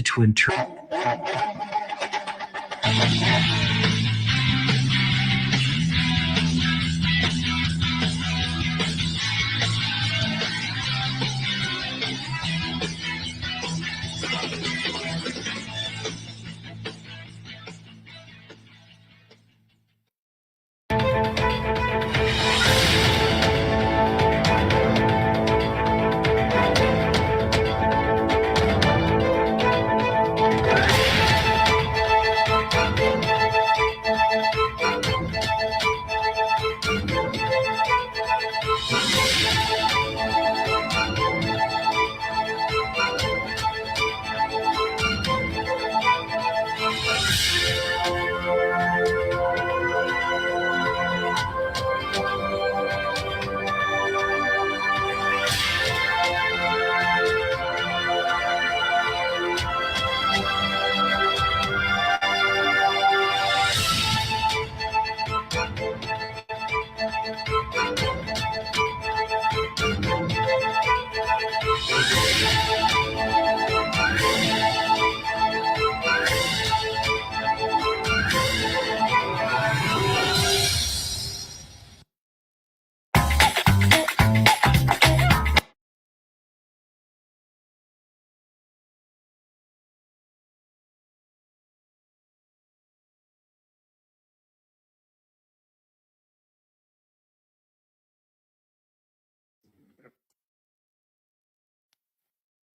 twin turbo.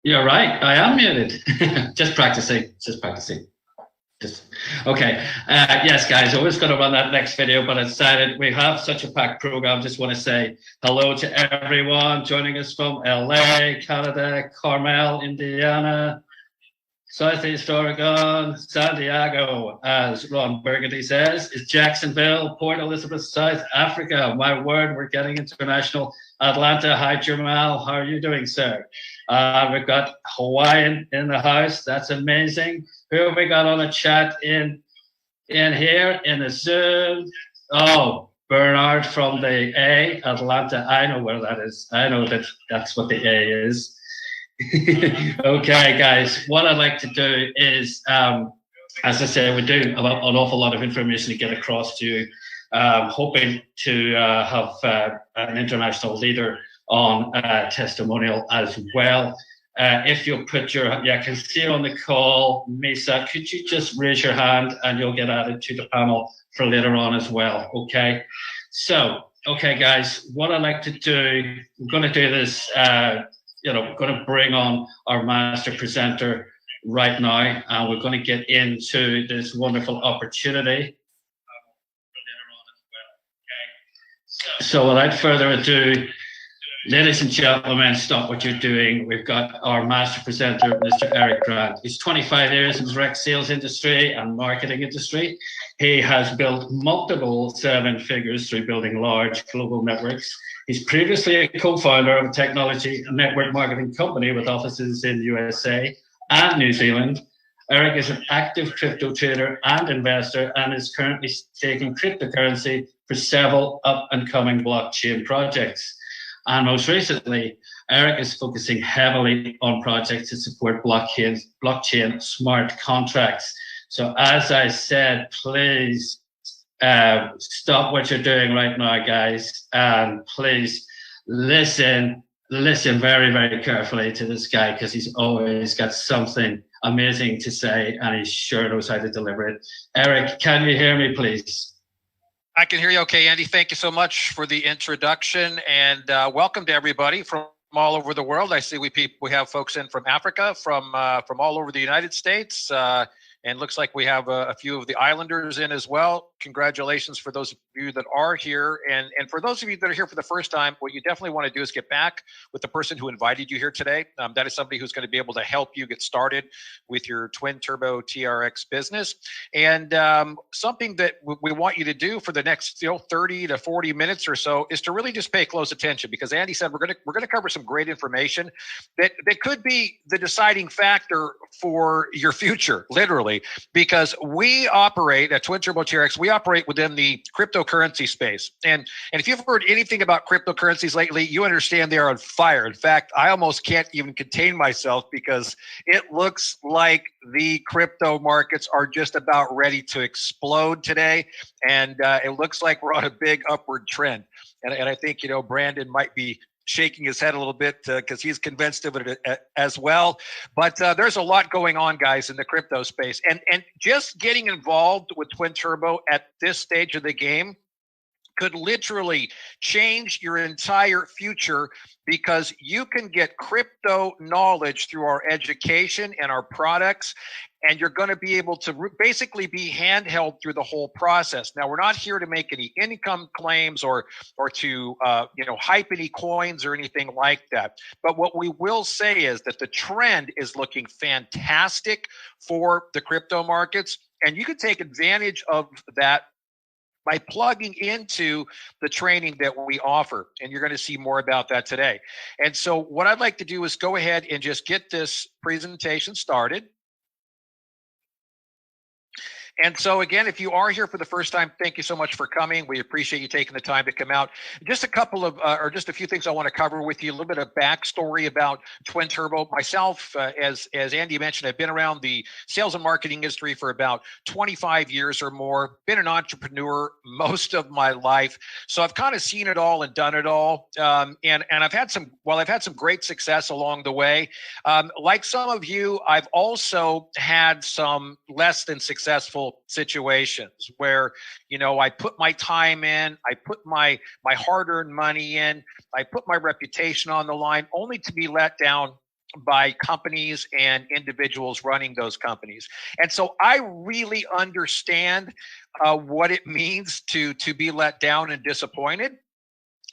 You're right. I am muted. Just practicing. Okay. Yes, guys, I was going to run that next video, but I decided we have such a packed program. Just want to say hello to everyone joining us from LA, Canada, Carmel, Indiana, Southeast Oregon, San Diego, as Ron Burgundy says, is Jacksonville, Port Elizabeth, South Africa. My word, we're getting international. Atlanta, hi, Jamal. How are you doing, sir? We've got Hawaiian in the house. That's amazing. Who have we got on the chat in here in the Zoom? Oh, Bernard from the A, Atlanta. I know where that is. I know that's what the A is. Okay, guys, what I'd like to do is, as I said, we're doing an awful lot of information to get across to you. Hoping to have an international leader on testimonial as well. If you'll put your, I can see on the call, Misa, could you just raise your hand and you'll get added to the panel for later on as well, okay? So, okay, guys, what I'd like to do, I'm gonna do this, we're gonna bring on our master presenter right now, and we're gonna get into this wonderful opportunity. So without further ado, ladies and gentlemen, stop what you're doing. We've got our master presenter, Mr. Eric Grant. He's 25 years in the direct sales industry and marketing industry. He has built multiple seven figures through building large global networks. He's previously a co-founder of a technology and network marketing company with offices in USA and New Zealand. Eric is an active crypto trader and investor and is currently staking cryptocurrency for several up-and-coming blockchain projects. And most recently, Eric is focusing heavily on projects to support blockchain smart contracts. So as I said, please stop what you're doing right now, guys, and please listen very, very carefully to this guy, because he's always got something amazing to say and he sure knows how to deliver it. Eric, can you hear me, please? I can hear you okay, Andy. Thank you so much for the introduction, and welcome to everybody from all over the world. I see we have folks in from Africa, from all over the United States, and looks like we have a few of the islanders in as well. Congratulations for those of you that are here, and for those of you that are here for the first time, what you definitely want to do is get back with the person who invited you here today. That is somebody who's going to be able to help you get started with your twin turbo TRX business. And something that we want you to do for the next 30 to 40 minutes or so is to really just pay close attention, because Andy said we're going to cover some great information that could be the deciding factor for your future, literally, because we operate at Twin Turbo TRX. We we operate within the cryptocurrency space. And if you've heard anything about cryptocurrencies lately, you understand they are on fire. In fact, I almost can't even contain myself because it looks like the crypto markets are just about ready to explode today. And it looks like we're on a big upward trend. And I think, Brandon might be shaking his head a little bit because he's convinced of it as well. But there's a lot going on, guys, in the crypto space. And just getting involved with Twin Turbo at this stage of the game could literally change your entire future, because you can get crypto knowledge through our education and our products, and you're going to be able to basically be handheld through the whole process. Now, we're not here to make any income claims or to hype any coins or anything like that. But what we will say is that the trend is looking fantastic for the crypto markets, and you can take advantage of that by plugging into the training that we offer. And you're going to see more about that today. And so what I'd like to do is go ahead and just get this presentation started. And so again, if you are here for the first time, thank you so much for coming. We appreciate you taking the time to come out. Just a couple of, or just a few things I want to cover with you. A little bit of backstory about Twin Turbo. Myself, as Andy mentioned, I've been around the sales and marketing industry for about 25 years or more. Been an entrepreneur most of my life, so I've kind of seen it all and done it all. And I've had some great success along the way. Like some of you, I've also had some less than successful situations where, I put my time in, I put my hard-earned money in, I put my reputation on the line, only to be let down by companies and individuals running those companies. And so I really understand what it means to be let down and disappointed.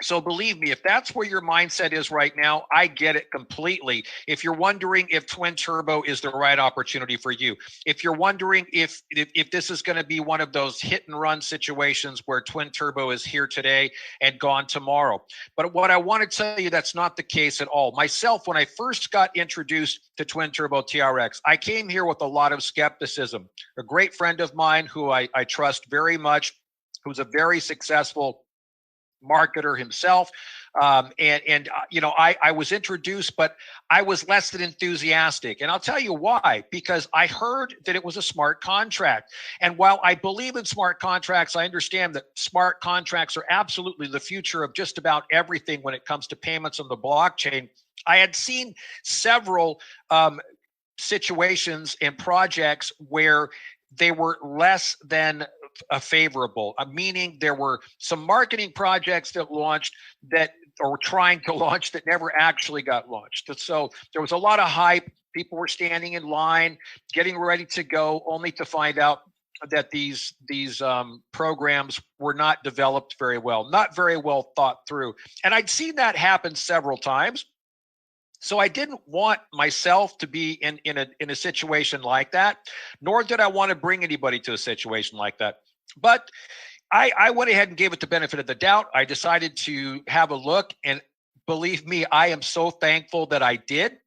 So believe me, if that's where your mindset is right now, I get it completely. If you're wondering if Twin Turbo is the right opportunity for you, if you're wondering if this is going to be one of those hit and run situations where Twin Turbo is here today and gone tomorrow. But what I want to tell you, that's not the case at all. Myself, when I first got introduced to Twin Turbo TRX, I came here with a lot of skepticism. A great friend of mine who I trust very much, who's a very successful marketer himself. I was introduced, but I was less than enthusiastic. And I'll tell you why, because I heard that it was a smart contract. And while I believe in smart contracts, I understand that smart contracts are absolutely the future of just about everything when it comes to payments on the blockchain. I had seen several situations and projects where they were less than favorable, meaning there were some marketing projects that launched that, or trying to launch, that never actually got launched. So there was a lot of hype. People were standing in line, getting ready to go, only to find out that these programs were not developed very well, not very well thought through. And I'd seen that happen several times. So I didn't want myself to be in a situation like that, nor did I want to bring anybody to a situation like that. But I went ahead and gave it the benefit of the doubt. I decided to have a look, and believe me, I am so thankful that I did.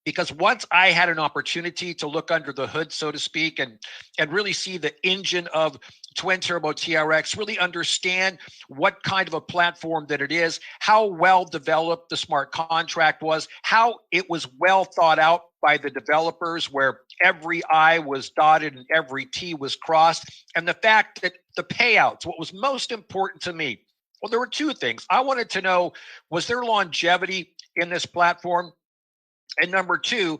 Because once I had an opportunity to look under the hood, so to speak, and really see the engine of Twin Turbo TRX, really understand what kind of a platform that it is, how well developed the smart contract was, how it was well thought out by the developers, where every I was dotted and every T was crossed, and the fact that the payouts, what was most important to me, well, there were two things. I wanted to know, was there longevity in this platform? And number two,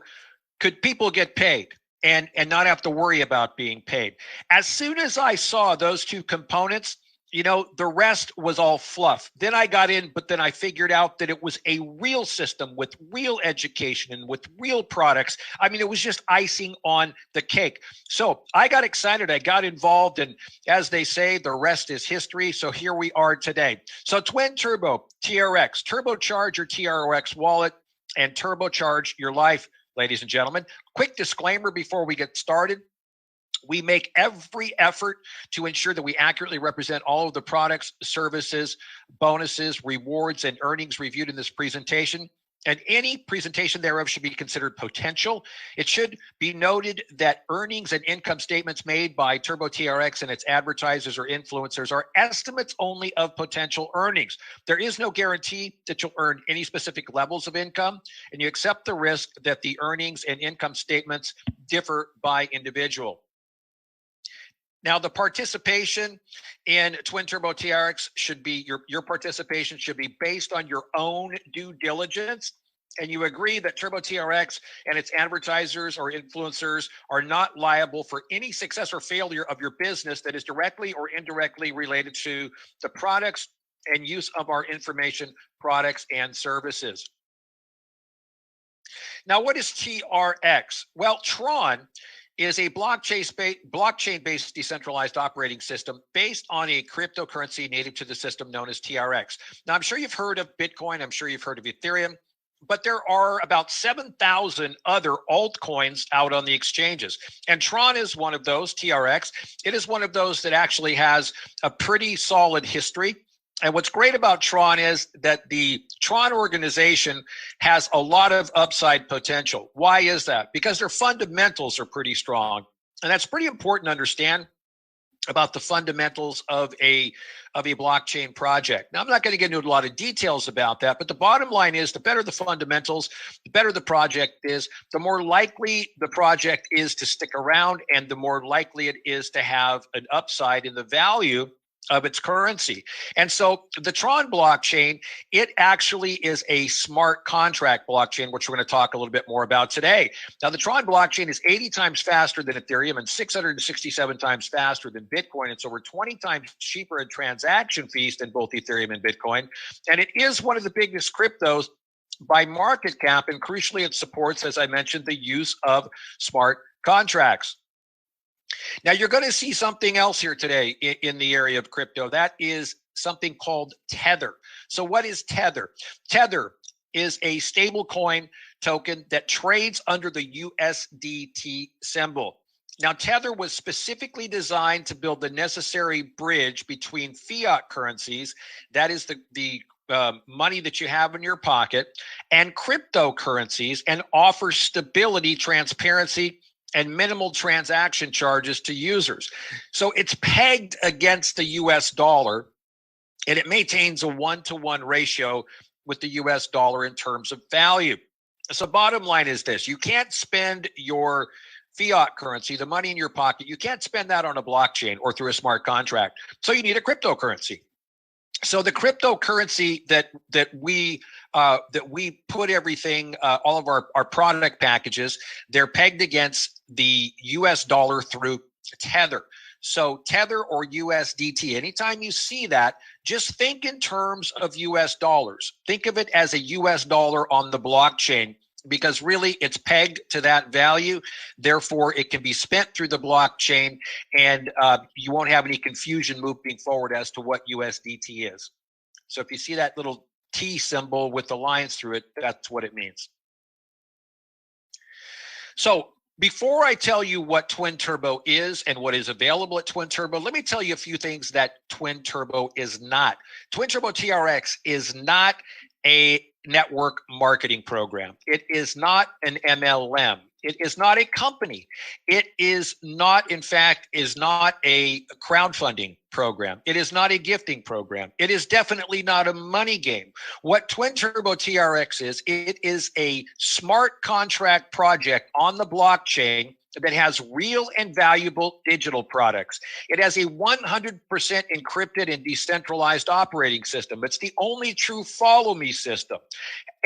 could people get paid and not have to worry about being paid? As soon as I saw those two components, the rest was all fluff. Then I got in, but then I figured out that it was a real system with real education and with real products. I mean, it was just icing on the cake. So I got excited. I got involved. And as they say, the rest is history. So here we are today. So Twin Turbo TRX, turbocharge your TRX wallet and turbocharge your life, ladies and gentlemen. Quick disclaimer before we get started. We make every effort to ensure that we accurately represent all of the products, services, bonuses, rewards, and earnings reviewed in this presentation. and any presentation thereof should be considered potential. It should be noted that earnings and income statements made by Turbo TRX and its advertisers or influencers are estimates only of potential earnings. There is no guarantee that you'll earn any specific levels of income, and you accept the risk that the earnings and income statements differ by individual. Now, the participation in Twin Turbo TRX should be, your participation should be based on your own due diligence, and you agree that Turbo TRX and its advertisers or influencers are not liable for any success or failure of your business that is directly or indirectly related to the products and use of our information, products, and services. Now, what is TRX? Well, Tron is a blockchain-based decentralized operating system based on a cryptocurrency native to the system known as TRX. Now, I'm sure you've heard of Bitcoin. I'm sure you've heard of Ethereum, but there are about 7,000 other altcoins out on the exchanges. And Tron is one of those, TRX. It is one of those that actually has a pretty solid history. And what's great about Tron is that the Tron organization has a lot of upside potential. Why is that? Because their fundamentals are pretty strong. And that's pretty important to understand about the fundamentals of a blockchain project. Now, I'm not going to get into a lot of details about that, but the bottom line is the better the fundamentals, the better the project is, the more likely the project is to stick around, and the more likely it is to have an upside in the value of its currency. And so the Tron blockchain, it actually is a smart contract blockchain, which we're going to talk a little bit more about today. Now, the Tron blockchain is 80 times faster than Ethereum and 667 times faster than Bitcoin. It's over 20 times cheaper in transaction fees than both Ethereum and Bitcoin. And it is one of the biggest cryptos by market cap. And crucially, it supports, as I mentioned, the use of smart contracts. Now, you're going to see something else here today in the area of crypto. That is something called Tether. So what is Tether? Tether is a stable coin token that trades under the USDT symbol. Now, Tether was specifically designed to build the necessary bridge between fiat currencies, that is the money that you have in your pocket, and cryptocurrencies, and offers stability, transparency, and minimal transaction charges to users. So it's pegged against the US dollar, and it maintains a 1-to-1 ratio with the US dollar in terms of value. So bottom line is this: you can't spend your fiat currency, the money in your pocket, you can't spend that on a blockchain or through a smart contract. So you need a cryptocurrency. So the cryptocurrency that we put everything, all of our product packages, they're pegged against the US dollar through Tether. So Tether or USDT, anytime you see that, just think in terms of US dollars. Think of it as a US dollar on the blockchain, because really it's pegged to that value. Therefore, it can be spent through the blockchain, and you won't have any confusion moving forward as to what USDT is. So if you see that little T symbol with the lines through it, that's what it means. So before I tell you what Twin Turbo is and what is available at Twin Turbo, let me tell you a few things that Twin Turbo is not. Twin Turbo TRX is not a network marketing program. It is not an MLM. It is not a company. It is not, in fact, is not a crowdfunding program. It is not a gifting program. It is definitely not a money game. What Twin Turbo TRX is, it is a smart contract project on the blockchain that has real and valuable digital products. It has a 100% encrypted and decentralized operating system. It's the only true follow me system,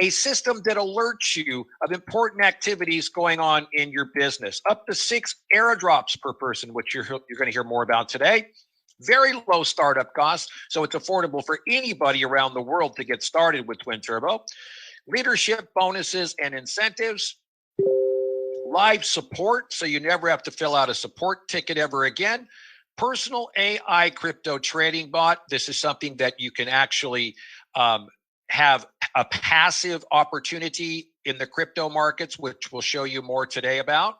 a system that alerts you of important activities going on in your business. Up to 6 airdrops per person, which you're going to hear more about today. Very low startup costs, so it's affordable for anybody around the world to get started with Twin Turbo. Leadership bonuses and incentives. Live support, so you never have to fill out a support ticket ever again. Personal AI crypto trading bot. This is something that you can actually have a passive opportunity in the crypto markets, which we'll show you more today about.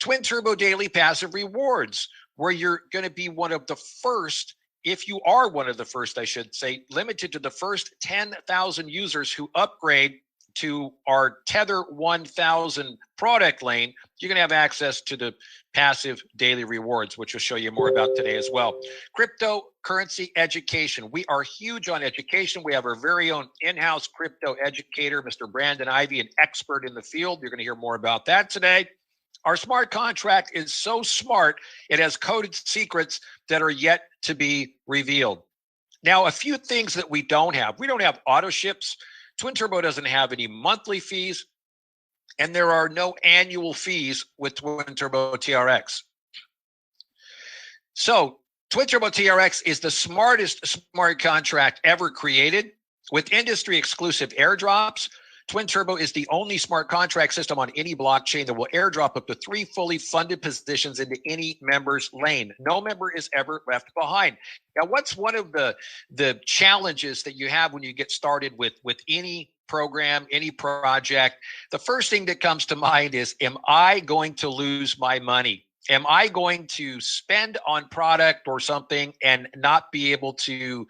Twin Turbo Daily Passive Rewards, where you're going to be one of the first, if you are one of the first, I should say, limited to the first 10,000 users who upgrade to our Tether 1000 product lane, you're going to have access to the passive daily rewards, which we'll show you more about today as well. Cryptocurrency education. We are huge on education. We have our very own in-house crypto educator, Mr. Brandon Ivy, an expert in the field. You're going to hear more about that today. Our smart contract is so smart, it has coded secrets that are yet to be revealed. Now, a few things that we don't have. We don't have auto ships. Twin Turbo doesn't have any monthly fees, and there are no annual fees with Twin Turbo TRX. So Twin Turbo TRX is the smartest smart contract ever created with industry exclusive airdrops. Twin Turbo is the only smart contract system on any blockchain that will airdrop up to 3 fully funded positions into any member's lane. No member is ever left behind. Now, what's one of the challenges that you have when you get started with any program, any project? The first thing that comes to mind is, am I going to lose my money? Am I going to spend on product or something and not be able to,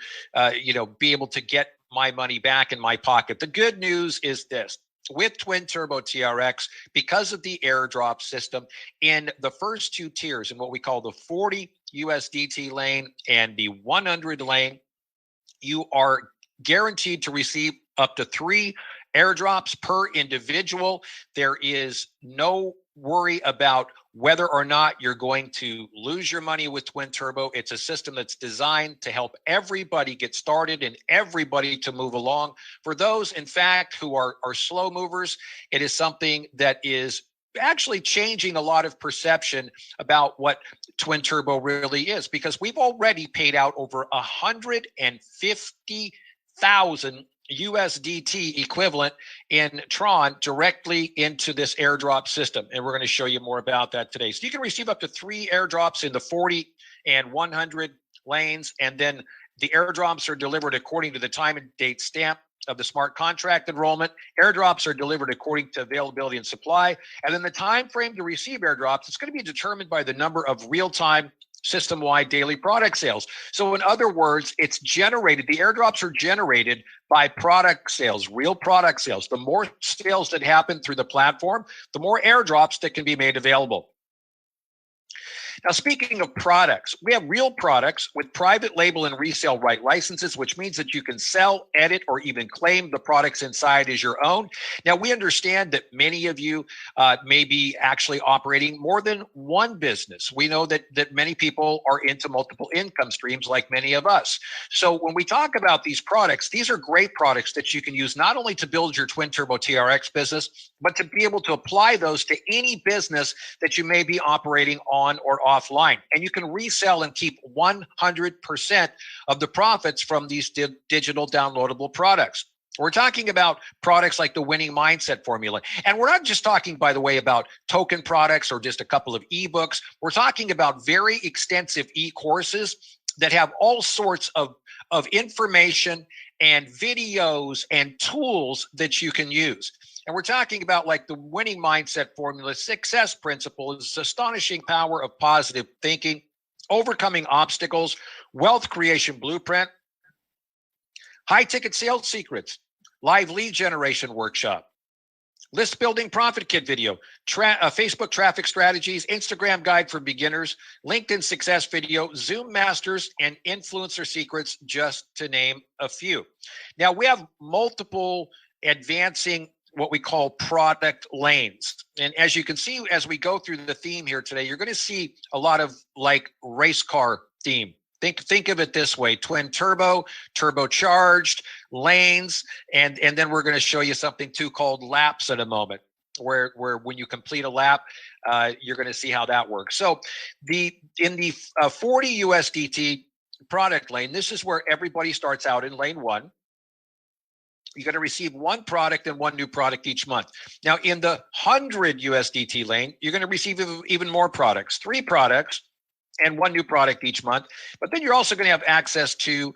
get my money back in my pocket? The good news is this. With Twin Turbo TRX, because of the airdrop system, in the first 2 tiers, in what we call the 40 USDT lane and the 100 lane, you are guaranteed to receive up to 3 airdrops per individual. There is no worry about whether or not you're going to lose your money with Twin Turbo. It's a system that's designed to help everybody get started and everybody to move along. For those, in fact, who are slow movers, it is something that is actually changing a lot of perception about what Twin Turbo really is, because we've already paid out over 150,000 USDT equivalent in Tron directly into this airdrop system. And we're going to show you more about that today. So you can receive up to 3 airdrops in the 40 and 100 lanes. And then the airdrops are delivered according to the time and date stamp of the smart contract enrollment. Airdrops are delivered according to availability and supply. And then the time frame to receive airdrops, it's going to be determined by the number of real-time system-wide daily product sales. So in other words, it's generated, the airdrops are generated by product sales, real product sales. The more sales that happen through the platform, the more airdrops that can be made available. Now, speaking of products, we have real products with private label and resale right licenses, which means that you can sell, edit, or even claim the products inside as your own. Now, we understand that many of you may be actually operating more than one business. We know that many people are into multiple income streams like many of us. So when we talk about these products, these are great products that you can use not only to build your Twin Turbo TRX business, but to be able to apply those to any business that you may be operating on or offline. And you can resell and keep 100% of the profits from these digital downloadable products. We're talking about products like the winning mindset formula. And we're not just talking, by the way, about token products or just a couple of ebooks. We're talking about very extensive e-courses that have all sorts of information and videos and tools that you can use. And we're talking about like the winning mindset formula, success principles, astonishing power of positive thinking, overcoming obstacles, wealth creation blueprint, high ticket sales secrets, live lead generation workshop, list building profit kit video, Facebook traffic strategies, Instagram guide for beginners, LinkedIn success video, Zoom masters, and influencer secrets, just to name a few. Now, we have multiple advancing what we call product lanes. And as you can see, as we go through the theme here today, you're going to see a lot of like race car theme. Think of it this way: twin turbo, turbocharged, lanes, and then we're going to show you something too called laps in a moment, where when you complete a lap, you're going to see how that works. So in the 40 USDT product lane, this is where everybody starts out in lane 1. You're going to receive 1 product and 1 new product each month. Now, in the 100 USDT lane, you're going to receive even more products, 3 products and 1 new product each month. But then you're also going to have access to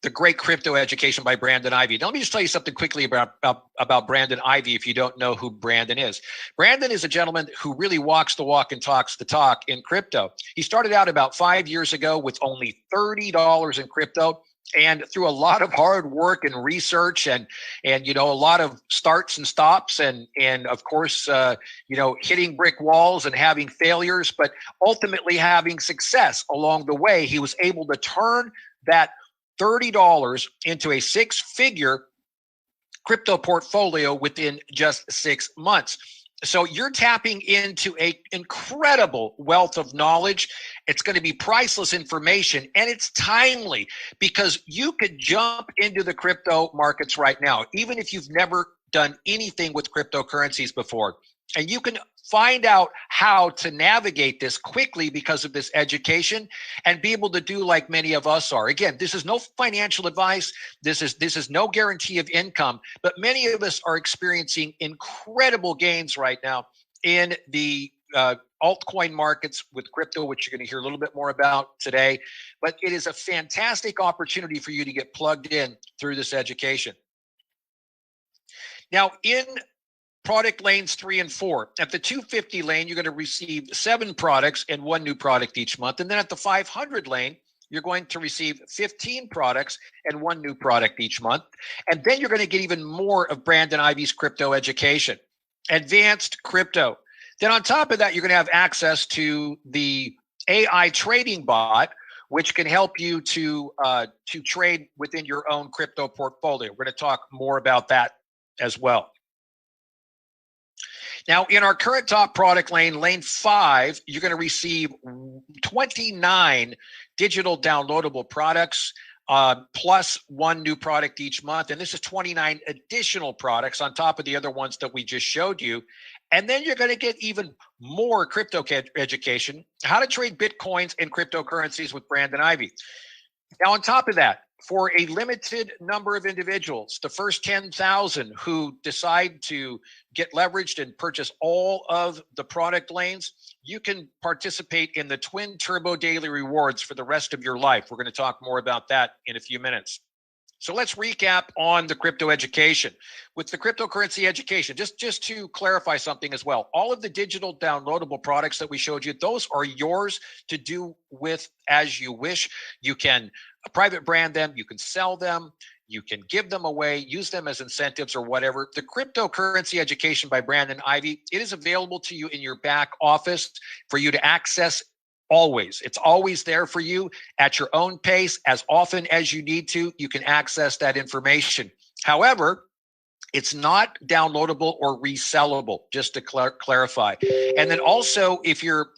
the great crypto education by Brandon Ivy. Now, let me just tell you something quickly about Brandon Ivy if you don't know who Brandon is. Brandon is a gentleman who really walks the walk and talks the talk in crypto. He started out about 5 years ago with only $30 in crypto. And through a lot of hard work and research and you know, a lot of starts and stops and of course you know, hitting brick walls and having failures, but ultimately having success along the way, he was able to turn that $30 into a six-figure crypto portfolio within just 6 months. So you're tapping into an incredible wealth of knowledge. It's going to be priceless information, and it's timely because you could jump into the crypto markets right now, even if you've never done anything with cryptocurrencies before. And you can find out how to navigate this quickly because of this education and be able to do like many of us are. Again, this is no financial advice. This is no guarantee of income, but many of us are experiencing incredible gains right now in the altcoin markets with crypto, which you're going to hear a little bit more about today. But it is a fantastic opportunity for you to get plugged in through this education. Now, in product lanes 3 and 4. At the 250 lane, you're going to receive 7 products and 1 new product each month. And then at the 500 lane, you're going to receive 15 products and 1 new product each month. And then you're going to get even more of Brandon Ivey's crypto education, advanced crypto. Then on top of that, you're going to have access to the AI trading bot, which can help you to trade within your own crypto portfolio. We're going to talk more about that as well. Now, in our current top product lane, lane 5, you're going to receive 29 digital downloadable products plus 1 new product each month. And this is 29 additional products on top of the other ones that we just showed you. And then you're going to get even more crypto education, how to trade Bitcoins and cryptocurrencies with Brandon Ivey. Now, on top of that, for a limited number of individuals, the first 10,000 who decide to get leveraged and purchase all of the product lanes, you can participate in the Twin Turbo Daily Rewards for the rest of your life. We're going to talk more about that in a few minutes. So let's recap on the crypto education. With the cryptocurrency education, just to clarify something as well, all of the digital downloadable products that we showed you, those are yours to do with as you wish. You can private brand them, you can sell them, you can give them away, use them as incentives or whatever. The cryptocurrency education by Brandon Ivey, it is available to you in your back office for you to access always. It's always there for you at your own pace. As often as you need to, you can access that information. However, it's not downloadable or resellable, just to clarify. And then also, if you're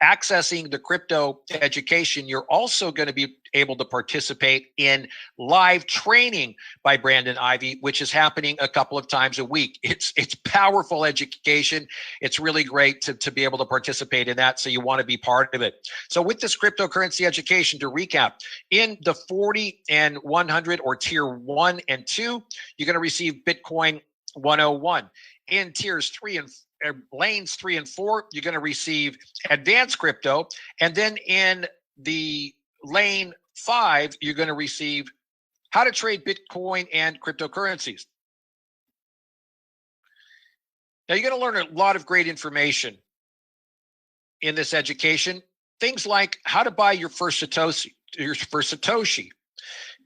accessing the crypto education, you're also going to be able to participate in live training by Brandon Ivey, which is happening a couple of times a week. It's powerful education. It's really great to be able to participate in that. So you want to be part of it. So with this cryptocurrency education, to recap, in the 40 and 100 or tier 1 and 2, you're going to receive Bitcoin 101. In tiers 3 and lanes 3 and 4, you're going to receive advanced crypto. And then in the lane 5, you're going to receive how to trade Bitcoin and cryptocurrencies. Now, you're going to learn a lot of great information in this education. Things like how to buy your first Satoshi.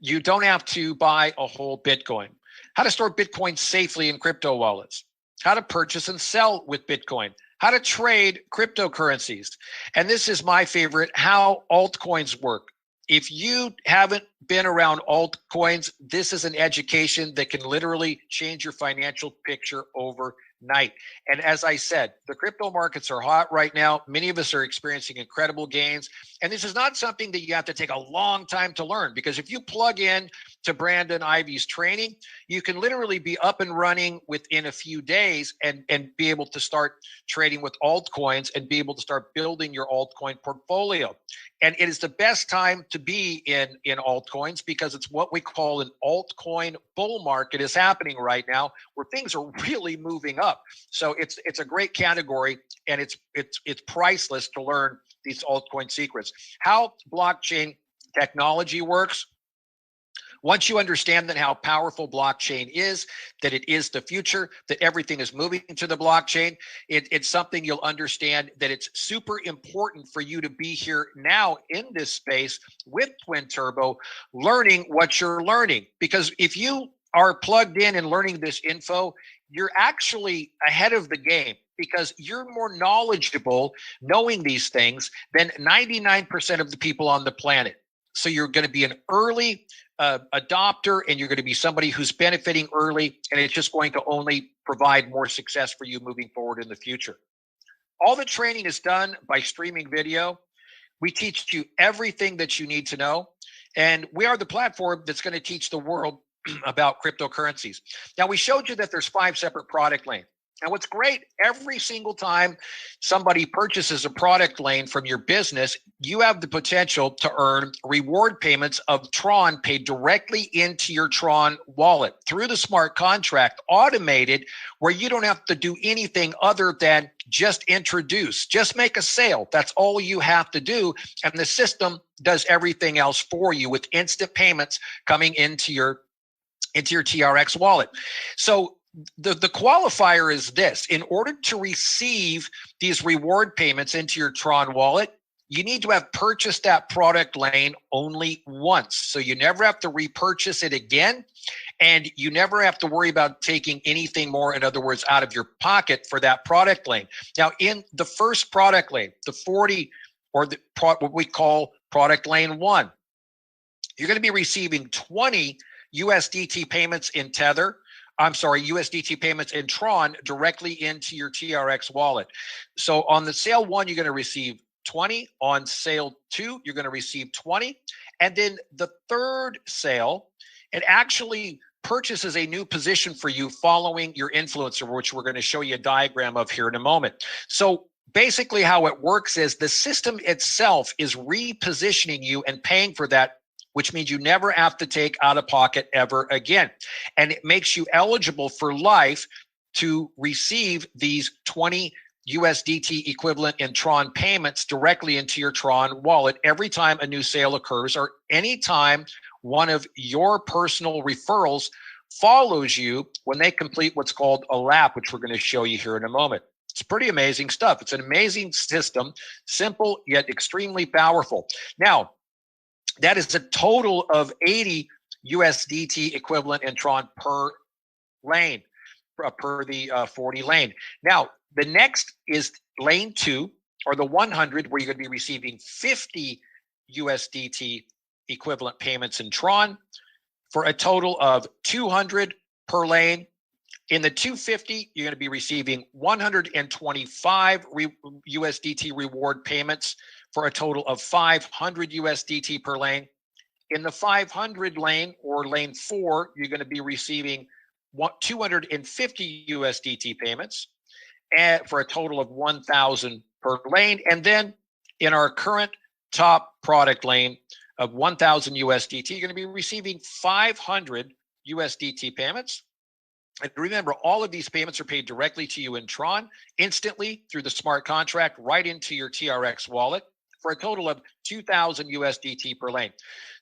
You don't have to buy a whole Bitcoin. How to store Bitcoin safely in crypto wallets. How to purchase and sell with Bitcoin. How to trade cryptocurrencies. And this is my favorite, how altcoins work. If you haven't been around altcoins, this is an education that can literally change your financial picture overnight. And as I said, the crypto markets are hot right now. Many of us are experiencing incredible gains. And this is not something that you have to take a long time to learn, because if you plug in to Brandon Ivey's training, you can literally be up and running within a few days and be able to start trading with altcoins and be able to start building your altcoin portfolio. And it is the best time to be in altcoins because it's what we call an altcoin bull market is happening right now, where things are really moving up. So it's a great category, and it's priceless to learn these altcoin secrets. How blockchain technology works. Once you understand that how powerful blockchain is, that it is the future, that everything is moving to the blockchain, it's something you'll understand that it's super important for you to be here now in this space with Twin Turbo, learning what you're learning. Because if you are plugged in and learning this info, you're actually ahead of the game because you're more knowledgeable knowing these things than 99% of the people on the planet. So you're going to be an early adopter, and you're going to be somebody who's benefiting early, and it's just going to only provide more success for you moving forward in the future. All the training is done by streaming video. We teach you everything that you need to know, and we are the platform that's going to teach the world about cryptocurrencies. Now, we showed you that there's 5 separate product lanes. And what's great, every single time somebody purchases a product lane from your business, you have the potential to earn reward payments of Tron paid directly into your Tron wallet through the smart contract, automated, where you don't have to do anything other than just introduce, just make a sale. That's all you have to do. And the system does everything else for you with instant payments coming into your TRX wallet. So the qualifier is this: in order to receive these reward payments into your Tron wallet, you need to have purchased that product lane only once. So you never have to repurchase it again, and you never have to worry about taking anything more, in other words, out of your pocket for that product lane. Now, in the first product lane, the 40, or what we call product lane 1, you're going to be receiving 20 USDT payments in USDT payments in Tron directly into your TRX wallet. So on the sale 1, you're going to receive 20. On sale 2, you're going to receive 20. And then the third sale, it actually purchases a new position for you following your influencer, which we're going to show you a diagram of here in a moment. So basically how it works is the system itself is repositioning you and paying for that, which means you never have to take out of pocket ever again. And it makes you eligible for life to receive these 20 USDT equivalent in Tron payments directly into your Tron wallet every time a new sale occurs, or anytime one of your personal referrals follows you when they complete what's called a lap, which we're going to show you here in a moment. It's pretty amazing stuff. It's an amazing system, simple yet extremely powerful. Now, that is a total of 80 USDT equivalent in Tron per lane, per the 40 lane. Now, the next is lane 2, or the 100, where you're going to be receiving 50 USDT equivalent payments in Tron for a total of 200 per lane. In the 250, you're going to be receiving 125 USDT reward payments for a total of 500 USDT per lane. In the 500 lane, or lane 4, you're going to be receiving 250 USDT payments for a total of 1,000 per lane. And then in our current top product lane of 1,000 USDT, you're going to be receiving 500 USDT payments. And remember, all of these payments are paid directly to you in Tron, instantly through the smart contract, right into your TRX wallet, for a total of 2,000 USDT per lane.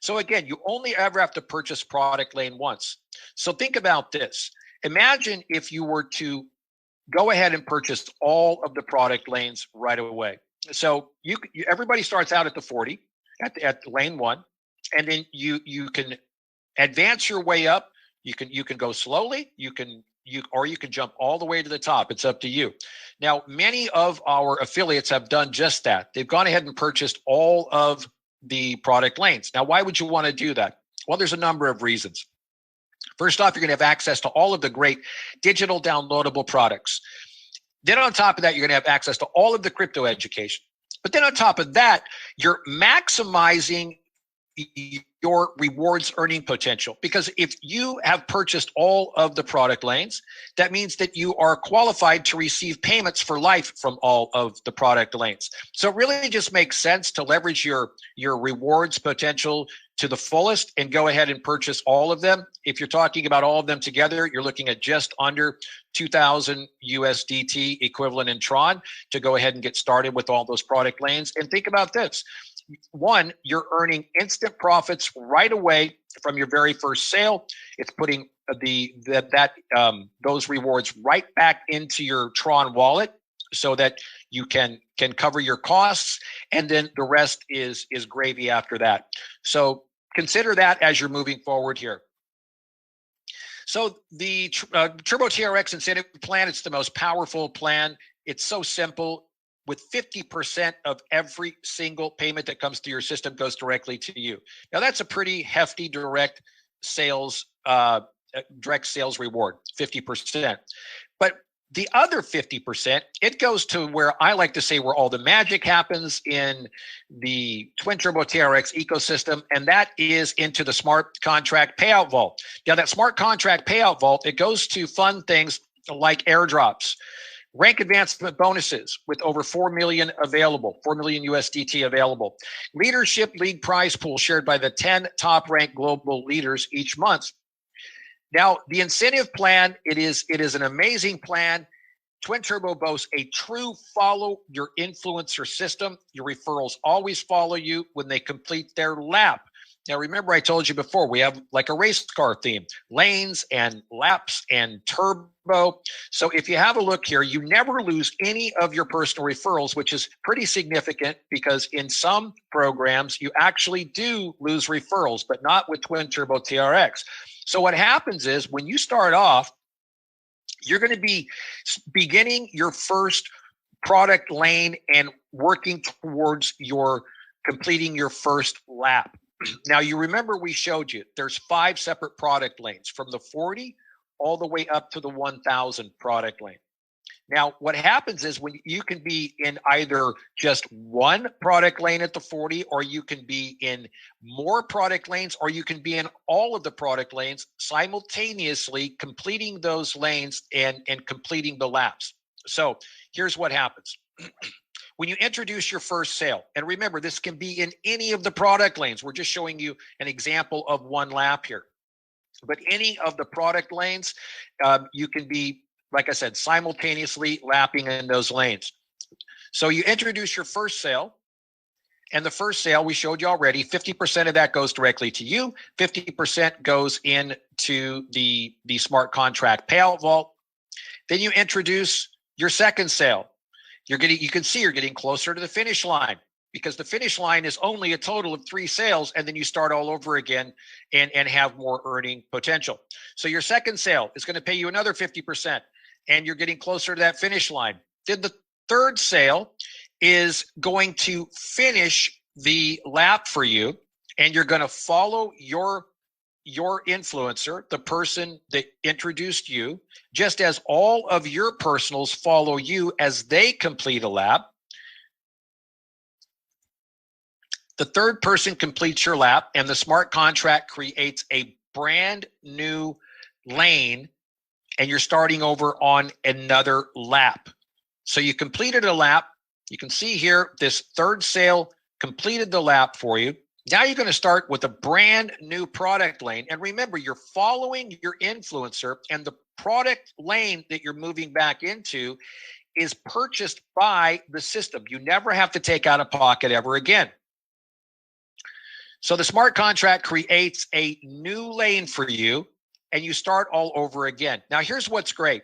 So again, you only ever have to purchase product lane once. So think about this. Imagine if you were to go ahead and purchase all of the product lanes right away. So everybody starts out at the 40, at lane 1, and then you can advance your way up. You can go slowly, or you can jump all the way to the top. It's up to you. Now, many of our affiliates have done just that. They've gone ahead and purchased all of the product lanes. Now, why would you want to do that? Well, there's a number of reasons. First off, you're going to have access to all of the great digital downloadable products. Then on top of that, you're going to have access to all of the crypto education. But then on top of that, you're maximizing your rewards earning potential, because if you have purchased all of the product lanes, that means that you are qualified to receive payments for life from all of the product lanes. So it really just makes sense to leverage your rewards potential, to the fullest and go ahead and purchase all of them. If you're talking about all of them together, you're looking at just under 2,000 USDT equivalent in Tron to go ahead and get started with all those product lanes. And think about this. One, you're earning instant profits right away from your very first sale. It's putting those rewards right back into your Tron wallet so that you can cover your costs, and then the rest is gravy after that. So consider that as you're moving forward here. So the Turbo TRX incentive plan, it's the most powerful plan. It's so simple. With 50% of every single payment that comes through your system goes directly to you. Now that's a pretty hefty direct sales reward, 50%. But the other 50%, it goes to where I like to say where all the magic happens in the Twin Turbo TRX ecosystem, and that is into the smart contract payout vault. Now that smart contract payout vault, it goes to fund things like airdrops, rank advancement bonuses with over 4 million available, 4 million USDT available, leadership league prize pool shared by the 10 top ranked global leaders each month. Now, the incentive plan, it is an amazing plan. Twin Turbo boasts a true follow your influencer system. Your referrals always follow you when they complete their lap. Now, remember, I told you before, we have like a race car theme, lanes and laps and turbo. So if you have a look here, you never lose any of your personal referrals, which is pretty significant because in some programs, you actually do lose referrals, but not with Twin Turbo TRX. So what happens is when you start off, you're going to be beginning your first product lane and working towards completing your first lap. Now, you remember we showed you there's 5 separate product lanes from the 40 all the way up to the 1,000 product lane. Now, what happens is when you can be in either just one product lane at the 40, or you can be in more product lanes, or you can be in all of the product lanes simultaneously, completing those lanes and completing the laps. So here's what happens. When you introduce your first sale, and remember, this can be in any of the product lanes. We're just showing you an example of one lap here. But any of the product lanes, you can be, like I said, simultaneously lapping in those lanes. So you introduce your first sale, and the first sale we showed you already, 50% of that goes directly to you, 50% goes into the smart contract payout vault. Then you introduce your second sale. You can see you're getting closer to the finish line, because the finish line is only a total of 3 sales, and then you start all over again and have more earning potential. So your second sale is going to pay you another 50%, and you're getting closer to that finish line. Then the third sale is going to finish the lap for you, and you're going to follow your influencer, the person that introduced you, just as all of your personals follow you as they complete a lap. The third person completes your lap, and the smart contract creates a brand new lane, and you're starting over on another lap. So you completed a lap. You can see here, this third sale completed the lap for you. Now you're going to start with a brand new product lane. And remember, you're following your influencer, and the product lane that you're moving back into is purchased by the system. You never have to take out of pocket ever again. So the smart contract creates a new lane for you, and you start all over again. Now, here's what's great.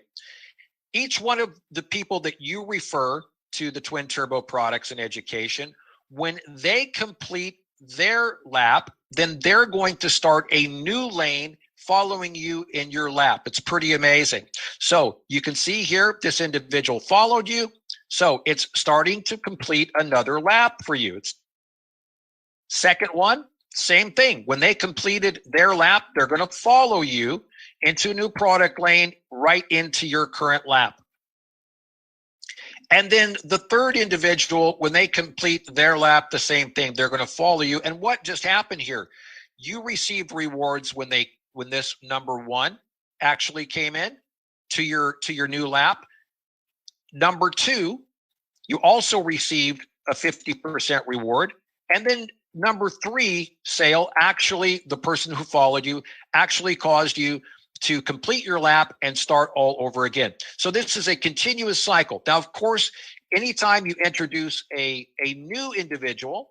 Each one of the people that you refer to the Twin Turbo products and education, when they complete their lap, then they're going to start a new lane following you in your lap. It's pretty amazing. So you can see here, this individual followed you. So it's starting to complete another lap for you. It's second one, same thing. When they completed their lap, they're going to follow you into a new product lane right into your current lap. And then the third individual, when they complete their lap, the same thing. They're going to follow you. And what just happened here? You received rewards when this number one actually came in to your new lap. Number two, you also received a 50% reward. And then number 3 sale, actually the person who followed you actually caused you to complete your lap and start all over again. So this is a continuous cycle. Now, of course, anytime you introduce a new individual,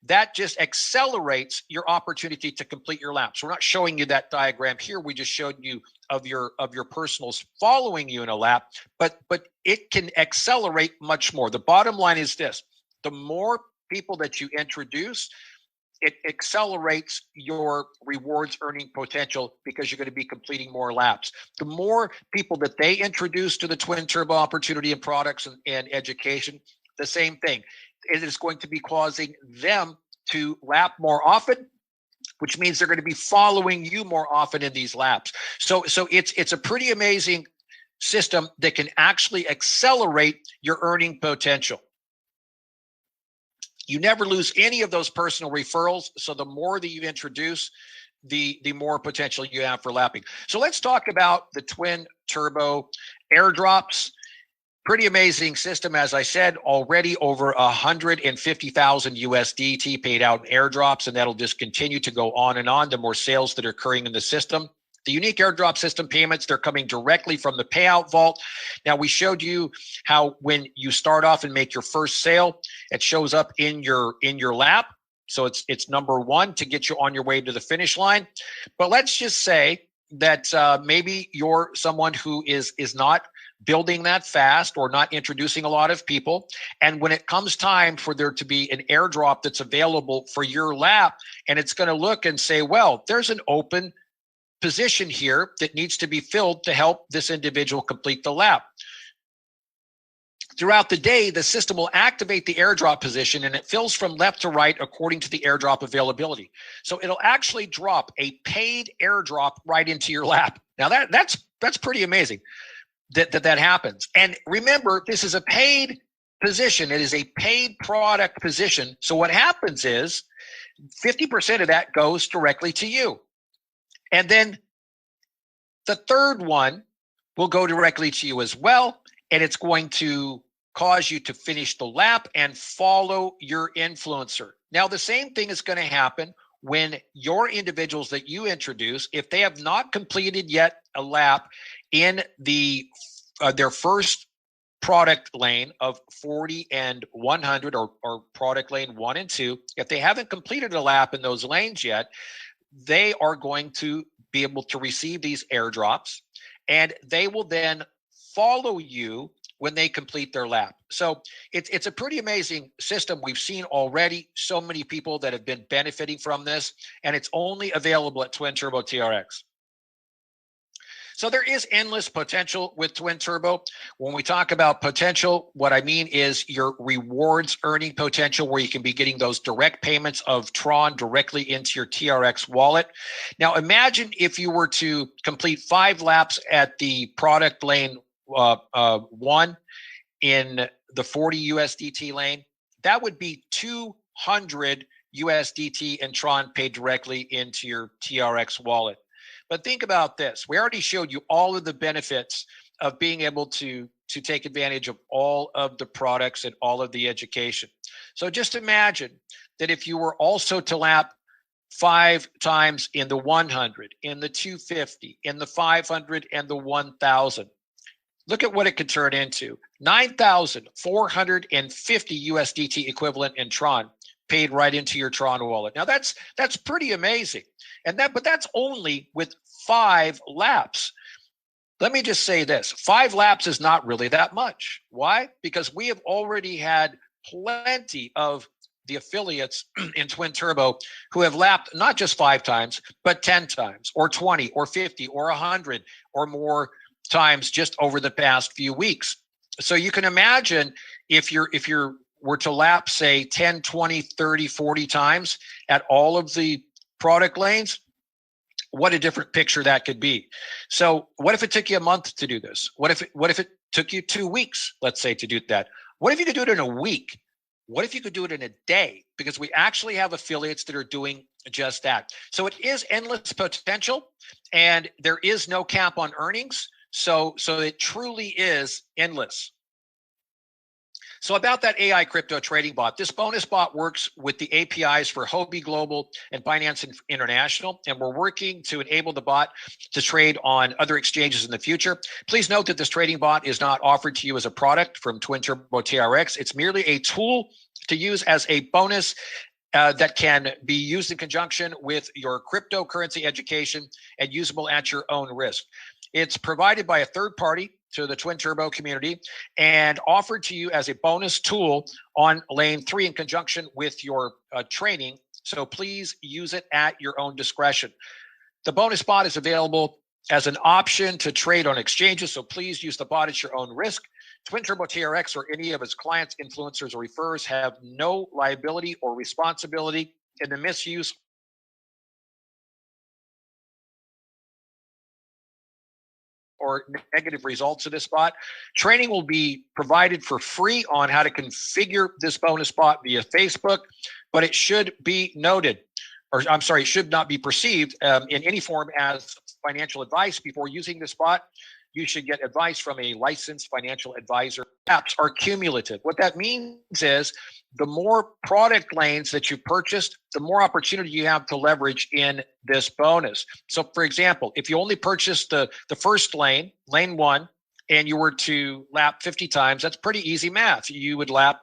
that just accelerates your opportunity to complete your lap. So we're not showing you that diagram here. We just showed you of your personals following you in a lap, but it can accelerate much more. The bottom line is this: the more people that you introduce, it accelerates your rewards earning potential because you're going to be completing more laps. The more people that they introduce to the Twin Turbo opportunity and products and education, the same thing. It is going to be causing them to lap more often, which means they're going to be following you more often in these laps. So it's a pretty amazing system that can actually accelerate your earning potential. You never lose any of those personal referrals. So the more that you introduce, the more potential you have for lapping. So let's talk about the Twin Turbo airdrops. Pretty amazing system. As I said, already over 150,000 USDT paid out in airdrops, and that'll just continue to go on and on. The more sales that are occurring in the system. The unique airdrop system payments, they're coming directly from the payout vault. Now, we showed you how when you start off and make your first sale, it shows up in your lap. So it's number 1 to get you on your way to the finish line. But let's just say that maybe you're someone who is not building that fast or not introducing a lot of people. And when it comes time for there to be an airdrop that's available for your lap, and it's going to look and say, well, there's an open position here that needs to be filled to help this individual complete the lap. Throughout the day, the system will activate the airdrop position, and it fills from left to right according to the airdrop availability. So it'll actually drop a paid airdrop right into your lap. Now that's pretty amazing that happens. And remember, this is a paid position. It is a paid product position. So what happens is 50% of that goes directly to you. And then the third one will go directly to you as well. And it's going to cause you to finish the lap and follow your influencer. Now, the same thing is going to happen when your individuals that you introduce, if they have not completed yet a lap in their first product lane of 40 and 100 or product lane 1 and 2, if they haven't completed a lap in those lanes yet, they are going to be able to receive these airdrops, and they will then follow you when they complete their lap. So it's a pretty amazing system. We've seen already so many people that have been benefiting from this, and it's only available at Twin Turbo TRX. So there is endless potential with Twin Turbo. When we talk about potential, what I mean is your rewards earning potential, where you can be getting those direct payments of Tron directly into your TRX wallet. Now, imagine if you were to complete 5 laps at the product lane 1 in the 40 USDT lane. That would be 200 USDT and Tron paid directly into your TRX wallet. But think about this. We already showed you all of the benefits of being able to take advantage of all of the products and all of the education. So just imagine that if you were also to lap 5 times in the 100, in the 250, in the 500, and the 1,000. Look at what it could turn into. 9,450 USDT equivalent in Tron paid right into your Tron wallet. Now that's pretty amazing. But that's only with 5 laps. Let me just say this. 5 laps is not really that much. Why? Because we have already had plenty of the affiliates in Twin Turbo who have lapped not just 5 times, but 10 times or 20 or 50 or 100 or more times just over the past few weeks. So you can imagine if you're were to lap, say 10, 20, 30, 40 times at all of the product lanes, what a different picture that could be. So what if it took you a month to do this? What if it took you 2 weeks, let's say, to do that? What if you could do it in a week? What if you could do it in a day? Because we actually have affiliates that are doing just that. So it is endless potential, and there is no cap on earnings. So it truly is endless. So about that AI crypto trading bot, this bonus bot works with the APIs for Hobie Global and Binance International, and we're working to enable the bot to trade on other exchanges in the future. Please note that this trading bot is not offered to you as a product from Twin Turbo TRX. It's merely a tool to use as a bonus that can be used in conjunction with your cryptocurrency education and usable at your own risk. It's provided by a third party to the Twin Turbo community and offered to you as a bonus tool on lane 3 in conjunction with your training. So please use it at your own discretion. The bonus bot is available as an option to trade on exchanges. So please use the bot at your own risk. Twin Turbo TRX or any of its clients, influencers, or referrers have no liability or responsibility in the misuse or negative results of this bot. Training will be provided for free on how to configure this bonus bot via Facebook, but it should be noted, or I'm sorry, it should not be perceived in any form as financial advice. Before using this bot, you should get advice from a licensed financial advisor. Apps are cumulative. What that means is the more product lanes that you purchased, the more opportunity you have to leverage in this bonus. So for example, if you only purchased the first lane 1, and you were to lap 50 times, that's pretty easy math. You would lap